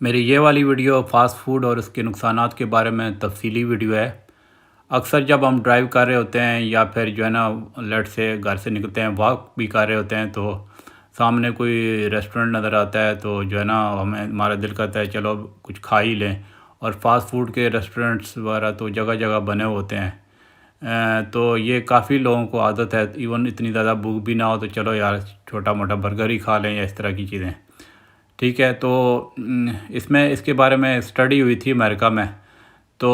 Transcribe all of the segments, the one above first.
میری یہ والی ویڈیو فاسٹ فوڈ اور اس کے نقصانات کے بارے میں تفصیلی ویڈیو ہے۔ اکثر جب ہم ڈرائیو کر رہے ہوتے ہیں یا پھر جو ہے نا لیٹ سے گھر سے نکلتے ہیں، واک بھی کر رہے ہوتے ہیں، تو سامنے کوئی ریسٹورنٹ نظر آتا ہے تو جو ہے نا ہمارا دل کرتا ہے چلو کچھ کھا ہی لیں۔ اور فاسٹ فوڈ کے ریسٹورنٹس وغیرہ تو جگہ جگہ بنے ہوتے ہیں۔ تو یہ کافی لوگوں کو عادت ہے، ایون اتنی زیادہ بھوک بھی نہ ہو تو چلو یار چھوٹا موٹا برگر ہی کھا لیں یا اس طرح کی چیزیں، ٹھیک ہے۔ تو اس کے بارے میں اسٹڈی ہوئی تھی امریکہ میں، تو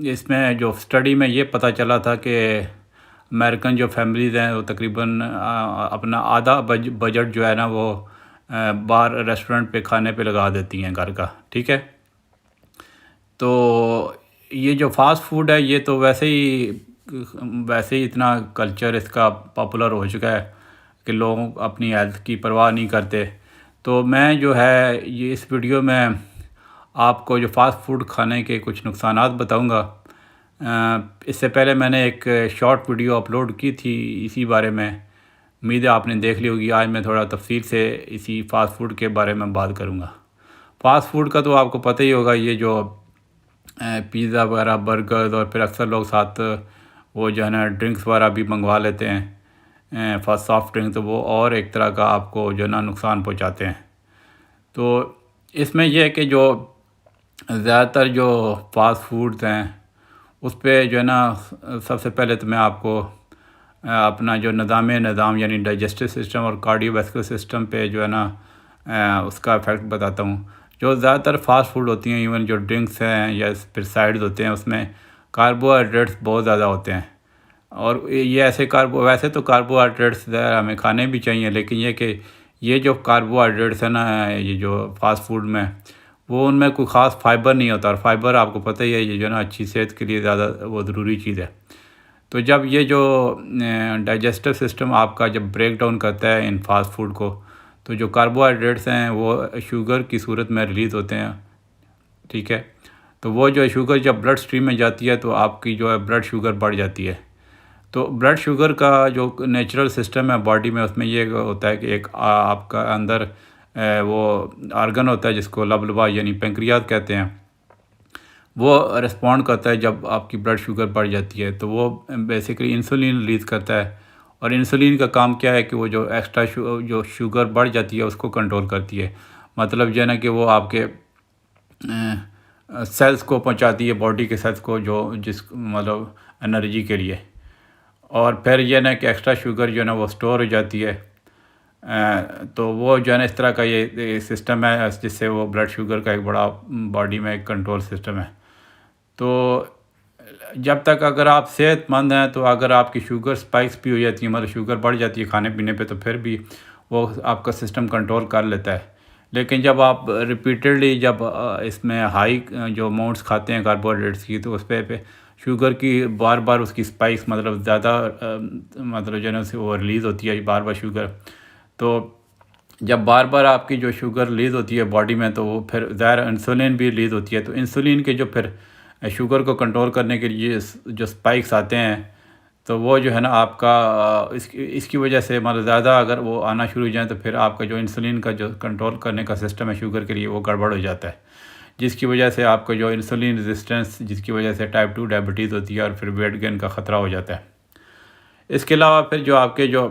اس میں جو اسٹڈی میں یہ پتہ چلا تھا کہ امریکن جو فیملیز ہیں وہ تقریباً اپنا آدھا بجٹ جو ہے نا وہ باہر ریسٹورنٹ پہ کھانے پہ لگا دیتی ہیں گھر کا، ٹھیک ہے۔ تو یہ جو فاسٹ فوڈ ہے یہ تو ویسے ہی اتنا کلچر اس کا پاپولر ہو چکا ہے کہ لوگ اپنی ہیلتھ کی پرواہ نہیں کرتے۔ تو میں جو ہے یہ اس ویڈیو میں آپ کو جو فاسٹ فوڈ کھانے کے کچھ نقصانات بتاؤں گا۔ اس سے پہلے میں نے ایک شارٹ ویڈیو اپلوڈ کی تھی اسی بارے میں، امید ہے آپ نے دیکھ لی ہوگی۔ آج میں تھوڑا تفصیل سے اسی فاسٹ فوڈ کے بارے میں بات کروں گا۔ فاسٹ فوڈ کا تو آپ کو پتہ ہی ہوگا، یہ جو پیزا وغیرہ، برگر، اور پھر اکثر لوگ ساتھ وہ جو ہے نا ڈرنکس وغیرہ بھی منگوا لیتے ہیں، سافٹ ڈرنک، تو وہ اور ایک طرح کا آپ کو جو ہے نا نقصان پہنچاتے ہیں۔ تو اس میں یہ ہے کہ جو زیادہ تر جو فاسٹ فوڈز ہیں اس پہ جو ہے نا سب سے پہلے تو میں آپ کو اپنا جو نظام یعنی ڈائجسٹو سسٹم اور کارڈیو ویسکولر سسٹم پہ جو ہے نا اس کا افیکٹ بتاتا ہوں۔ جو زیادہ تر فاسٹ فوڈ ہوتی ہیں، ایون جو ڈرنکس ہیں یا پھر سائڈز ہوتے ہیں، اس میں کاربوہائیڈریٹس بہت زیادہ ہوتے ہیں۔ اور یہ ویسے تو کاربوہائیڈریٹس ہمیں کھانے بھی چاہیے، لیکن یہ کہ یہ جو کاربوہائیڈریٹس ہیں نا، یہ جو فاسٹ فوڈ میں، وہ ان میں کوئی خاص فائبر نہیں ہوتا، اور فائبر آپ کو پتہ ہی ہے یہ جو ہے نا اچھی صحت کے لیے زیادہ وہ ضروری چیز ہے۔ تو جب یہ جو ڈائجسٹو سسٹم آپ کا جب بریک ڈاؤن کرتا ہے ان فاسٹ فوڈ کو، تو جو کاربوہائیڈریٹس ہیں وہ شوگر کی صورت میں ریلیز ہوتے ہیں، ٹھیک ہے۔ تو وہ جو شوگر جب بلڈ اسٹریم میں جاتی ہے تو آپ کی جو ہے بلڈ شوگر بڑھ جاتی ہے۔ تو بلڈ شوگر کا جو نیچرل سسٹم ہے باڈی میں، اس میں یہ ہوتا ہے کہ ایک آپ کا اندر وہ آرگن ہوتا ہے جس کو لبلبا یعنی پینکریاس کہتے ہیں، وہ رسپونڈ کرتا ہے جب آپ کی بلڈ شوگر بڑھ جاتی ہے، تو وہ بیسیکلی انسولین ریلیز کرتا ہے۔ اور انسولین کا کام کیا ہے کہ وہ جو ایکسٹرا جو شوگر بڑھ جاتی ہے اس کو کنٹرول کرتی ہے، مطلب جو ہے نا کہ وہ آپ کے سیلز کو پہنچاتی ہے، باڈی کے سیلز کو، جس مطلب انرجی کے لیے۔ اور پھر یہ نا کہ ایکسٹرا شوگر جو ہے نا وہ سٹور ہو جاتی ہے، تو وہ جو ہے نا اس طرح کا یہ سسٹم ہے جس سے وہ بلڈ شوگر کا ایک بڑا باڈی میں ایک کنٹرول سسٹم ہے۔ تو جب تک اگر آپ صحت مند ہیں تو اگر آپ کی شوگر سپائکس بھی ہو جاتی ہے، مطلب شوگر بڑھ جاتی ہے کھانے پینے پہ، تو پھر بھی وہ آپ کا سسٹم کنٹرول کر لیتا ہے۔ لیکن جب آپ ریپیٹڈلی جب اس میں ہائی جو اماؤنٹس کھاتے ہیں کاربوہائیڈریٹس کی، تو اس پہ شوگر کی بار بار اس کی سپائکس مطلب زیادہ مطلب جو ہے نا وہ ریلیز ہوتی ہے بار بار شوگر، تو جب بار بار آپ کی جو شوگر ریلیز ہوتی ہے باڈی میں، تو وہ پھر ظاہر انسولین بھی ریلیز ہوتی ہے، تو انسولین کے جو پھر شوگر کو کنٹرول کرنے کے لیے جو سپائکس آتے ہیں، تو وہ جو ہے نا آپ کا اس کی وجہ سے مطلب زیادہ اگر وہ آنا شروع ہو جائیں تو پھر آپ کا جو انسولین کا جو کنٹرول کرنے کا سسٹم ہے شوگر کے لیے وہ گڑبڑ ہو جاتا ہے، جس کی وجہ سے آپ کو جو انسولین ریزسٹنس، جس کی وجہ سے ٹائپ 2 ڈائبٹیز ہوتی ہے، اور پھر ویٹ گین کا خطرہ ہو جاتا ہے۔ اس کے علاوہ پھر جو آپ کے جو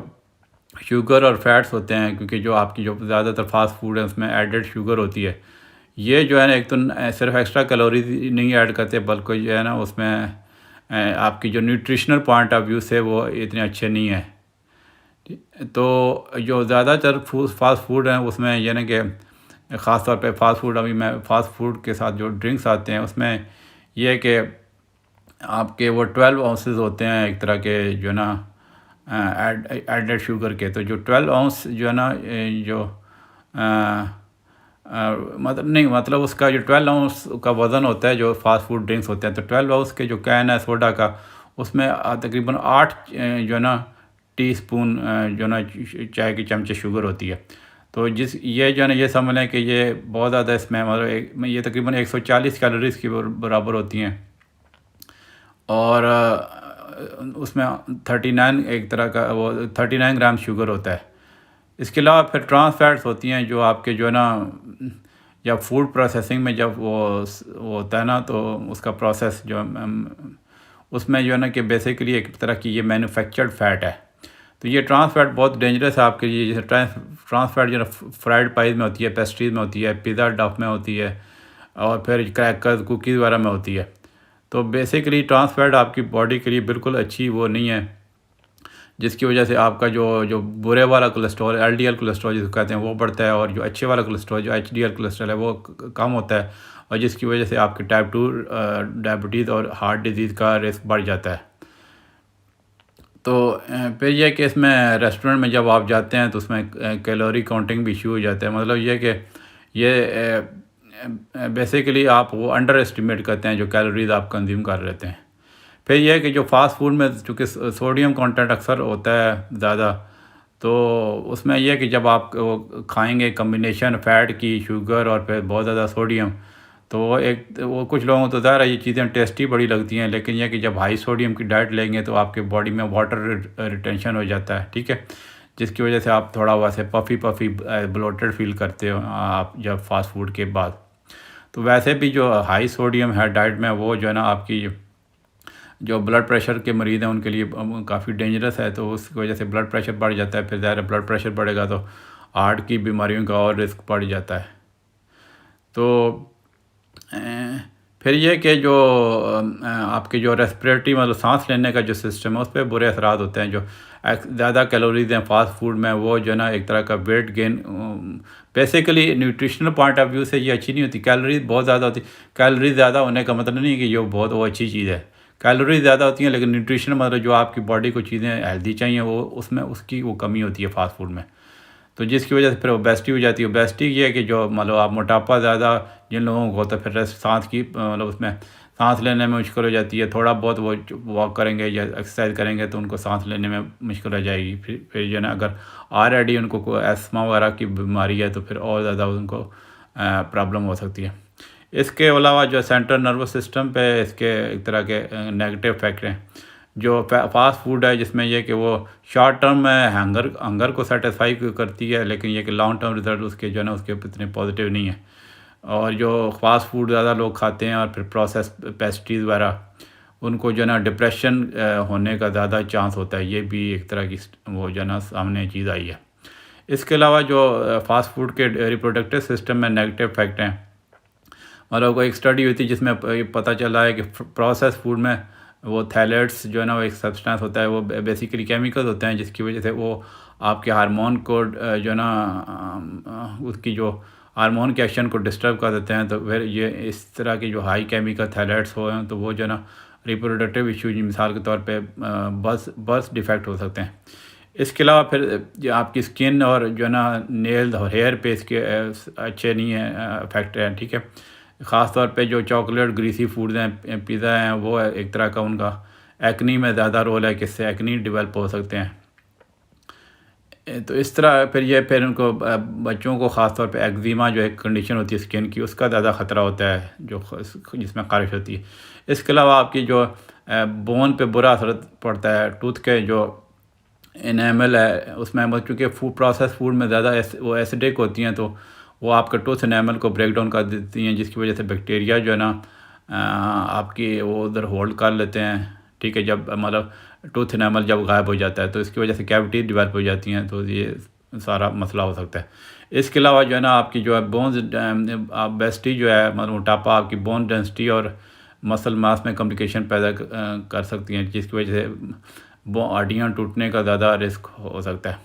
شوگر اور فیٹس ہوتے ہیں، کیونکہ جو آپ کی جو زیادہ تر فاسٹ فوڈ ہے اس میں ایڈڈ شوگر ہوتی ہے، یہ جو ہے نا ایک تو صرف ایکسٹرا کیلوریز نہیں ایڈ کرتے، بلکہ جو ہے نا اس میں آپ کی جو نیوٹریشنل پوائنٹ آف ویو سے وہ اتنے اچھے نہیں ہیں۔ تو جو زیادہ تر فاسٹ فوڈ ہیں اس میں یہ نا کہ خاص طور پہ ابھی میں فاسٹ فوڈ کے ساتھ جو ڈرنکس آتے ہیں اس میں یہ ہے کہ آپ کے وہ 12 اونسز ہوتے ہیں ایک طرح کے جو ہے نا ایڈڈ شوگر کے، تو جو 12 اونس جو ہے نا جو مطلب اس کا جو 12 اونس کا وزن ہوتا ہے جو فاسٹ فوڈ ڈرنکس ہوتے ہیں، تو 12 اونس کے جو کین ہے سوڈا کا، اس میں تقریباً 8 جو ہے نا ٹی سپون جو ہے نا چائے کی چمچے شوگر ہوتی ہے۔ تو یہ جو ہے نا یہ سمجھ لیں کہ یہ بہت زیادہ اس میں مطلب یہ تقریباً 140 کیلوریز کی برابر ہوتی ہیں، اور اس میں 39 ایک طرح کا وہ 39 گرام شوگر ہوتا ہے۔ اس کے علاوہ پھر ٹرانس فیٹس ہوتی ہیں جو آپ کے جو ہے نا جب فوڈ پروسیسنگ میں جب وہ ہوتا ہے نا تو اس کا پروسیس جو اس میں جو ہے نا کہ بیسیکلی ایک طرح کی یہ مینوفیکچرڈ فیٹ ہے. تو یہ ٹرانس فیٹ بہت ڈینجرس ہے آپ کے لیے. جیسے ٹرانس فیٹ جو ہے فرائڈ پائز میں ہوتی ہے, پیسٹریز میں ہوتی ہے, پیزا ڈف میں ہوتی ہے, اور پھر کریکرز کوکیز وغیرہ میں ہوتی ہے. تو بیسیکلی ٹرانس فیٹ آپ کی باڈی کے لیے بالکل اچھی وہ نہیں ہے, جس کی وجہ سے آپ کا جو برے والا cholesterol L D L cholesterol جس کو کہتے ہیں وہ بڑھتا ہے, اور جو اچھے والا کولیسٹرول جو ایچ ڈی ایل کولیسٹرول ہے وہ کم ہوتا ہے, اور جس کی وجہ سے آپ کے ٹائپ 2 ڈائبٹیز اور ہارٹ ڈیزیز کا رسک بڑھ جاتا ہے. تو پھر یہ کہ اس میں ریسٹورنٹ میں جب آپ جاتے ہیں تو اس میں کیلوری کاؤنٹنگ بھی ایشو ہو جاتا ہے. مطلب یہ کہ یہ بیسیکلی آپ وہ انڈر اسٹیمیٹ کرتے ہیں جو کیلوریز آپ کنزیوم کر رہتے ہیں. پھر یہ ہے کہ جو فاسٹ فوڈ میں چونکہ سوڈیم کانٹینٹ اکثر ہوتا ہے زیادہ, تو اس میں یہ ہے کہ جب آپ کھائیں گے کمبینیشن فیٹ کی, شوگر اور پھر بہت زیادہ سوڈیم, تو وہ کچھ لوگوں کو ظاہر ہے یہ چیزیں ٹیسٹی بڑی لگتی ہیں, لیکن یہ کہ جب ہائی سوڈیم کی ڈائٹ لیں گے تو آپ کے باڈی میں واٹر ریٹینشن ہو جاتا ہے, ٹھیک ہے, جس کی وجہ سے آپ تھوڑا ویسے پفی بلوٹڈ فیل کرتے ہو آپ جب فاسٹ فوڈ کے بعد. تو ویسے بھی جو ہائی سوڈیم ہے ڈائٹ میں وہ جو ہے نا آپ کی جو بلڈ پریشر کے مریض ہیں ان کے لیے کافی ڈینجرس ہے. تو اس کی وجہ سے بلڈ پریشر بڑھ جاتا ہے, پھر ظاہر بلڈ پریشر بڑھے گا تو ہارٹ کی بیماریوں کا اور رسک بڑھ جاتا ہے. تو پھر یہ کہ جو آپ کے جو ریسپریٹری مطلب سانس لینے کا جو سسٹم ہے اس پہ برے اثرات ہوتے ہیں. جو زیادہ کیلوریز ہیں فاسٹ فوڈ میں وہ جو ہے نا ایک طرح کا weight gain, basically nutritional point of view سے یہ اچھی نہیں ہوتی. کیلوریز بہت زیادہ ہوتی, کیلوریز زیادہ ہونے کا مطلب نہیں ہے کہ یہ بہت وہ اچھی چیز ہے. کیلوریز زیادہ ہوتی ہیں لیکن نیوٹریشن مطلب جو آپ کی باڈی کو چیزیں ہیلدی چاہیے وہ اس میں اس کی وہ کمی ہوتی ہے فاسٹ فوڈ میں. تو جس کی وجہ سے پھر اوبیسٹی ہو جاتی ہے. اوبیسٹی یہ ہے کہ جو مطلب آپ موٹاپا زیادہ جن لوگوں کو ہوتا ہے پھر سانس کی مطلب اس میں سانس لینے میں مشکل ہو جاتی ہے. تھوڑا بہت وہ واک کریں گے یا ایکسرسائز کریں گے تو ان کو سانس لینے میں مشکل ہو جائے گی. پھر جو ہے نا اگر آلریڈی ان کو کوئی ایسما وغیرہ کی بیماری ہے تو پھر اور زیادہ ان کو پرابلم ہو سکتی ہے. اس کے علاوہ جو سینٹرل نروس سسٹم پہ اس کے ایک طرح کے نیگیٹو افیکٹ ہیں. جو فاسٹ فوڈ ہے جس میں یہ کہ وہ شارٹ ٹرم میں ہنگر کو سیٹسفائی کرتی ہے, لیکن یہ کہ لانگ ٹرم رزلٹ اس کے جو ہے نا اس کے اتنے پازیٹیو نہیں ہیں. اور جو فاسٹ فوڈ زیادہ لوگ کھاتے ہیں اور پھر پروسیس پیسٹریز وغیرہ, ان کو جو ہے نا ڈپریشن ہونے کا زیادہ چانس ہوتا ہے. یہ بھی ایک طرح کی وہ جو ہے نا سامنے چیز آئی ہے. اس کے علاوہ جو فاسٹ فوڈ کے ریپروڈکٹیو سسٹم میں نیگیٹو افیکٹ ہیں, مطلب کوئی ایک اسٹڈی ہوئی تھی جس میں پتہ چلا ہے کہ پروسیس فوڈ میں وہ تھیلیٹس جو ہے نا وہ ایک سبسٹانس ہوتا ہے, وہ بیسیکلی کیمیکل ہوتے ہیں جس کی وجہ سے وہ آپ کے ہارمون کو جو ہے نا اس کی جو ہارمون کے ایکشن کو ڈسٹرب کر دیتے ہیں. تو پھر یہ اس طرح کی جو ہائی کیمیکل تھیلیٹس ہو ہیں تو وہ جو ہے نا ریپروڈکٹیو ایشو مثال کے طور پہ برس ڈیفیکٹ ہو سکتے ہیں. اس کے علاوہ پھر جو آپ کی اسکن اور جو ہے نا نیل اور ہیئر پہ اس کے اچھے نہیں ہیں افیکٹ ہیں, ٹھیک ہے. خاص طور پہ جو چاکلیٹ گریسی فوڈز ہیں, پیزا ہیں, وہ ایک طرح کا ان کا ایکنی میں زیادہ رول ہے کہ اس سے ایکنی ڈیولپ ہو سکتے ہیں. تو اس طرح پھر ان کو بچوں کو خاص طور پہ ایگزیما جو ایک کنڈیشن ہوتی ہے اسکن کی, اس کا زیادہ خطرہ ہوتا ہے جو جس میں خارش ہوتی ہے. اس کے علاوہ آپ کی جو بون پہ برا اثر پڑتا ہے. ٹوتھ کے جو انیمل ہے اس میں چونکہ پروسیس فوڈ میں زیادہ وہ ایسیڈک ہوتی ہیں تو وہ آپ کا ٹوتھ انیمل کو بریک ڈاؤن کر دیتی ہیں, جس کی وجہ سے بیکٹیریا جو ہے نا آپ کی وہ ادھر ہولڈ کر لیتے ہیں, ٹھیک ہے. جب مطلب ٹوتھ انیمل جب غائب ہو جاتا ہے تو اس کی وجہ سے کیوٹی ڈیولپ ہو جاتی ہیں, تو یہ سارا مسئلہ ہو سکتا ہے. اس کے علاوہ جو ہے نا آپ کی جو ہے بونز بیسٹی جو ہے مطلب موٹاپا آپ کی بون ڈینسٹی اور مسل ماس میں کمپلیکیشن پیدا کر سکتی ہیں, جس کی وجہ سے ہڈیاں ٹوٹنے کا زیادہ رسک ہو سکتا ہے.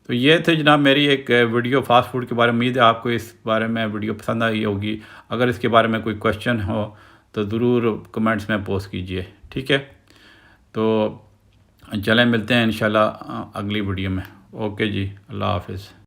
تو یہ تھے جناب میری ایک ویڈیو فاسٹ فوڈ کے بارے میں. امید ہے آپ کو اس بارے میں ویڈیو پسند آئی ہوگی. اگر اس کے بارے میں کوئی کویشچن ہو تو ضرور کمنٹس میں پوسٹ کیجئے, ٹھیک ہے. تو چلیں ملتے ہیں انشاءاللہ اگلی ویڈیو میں. اوکے جی, اللہ حافظ.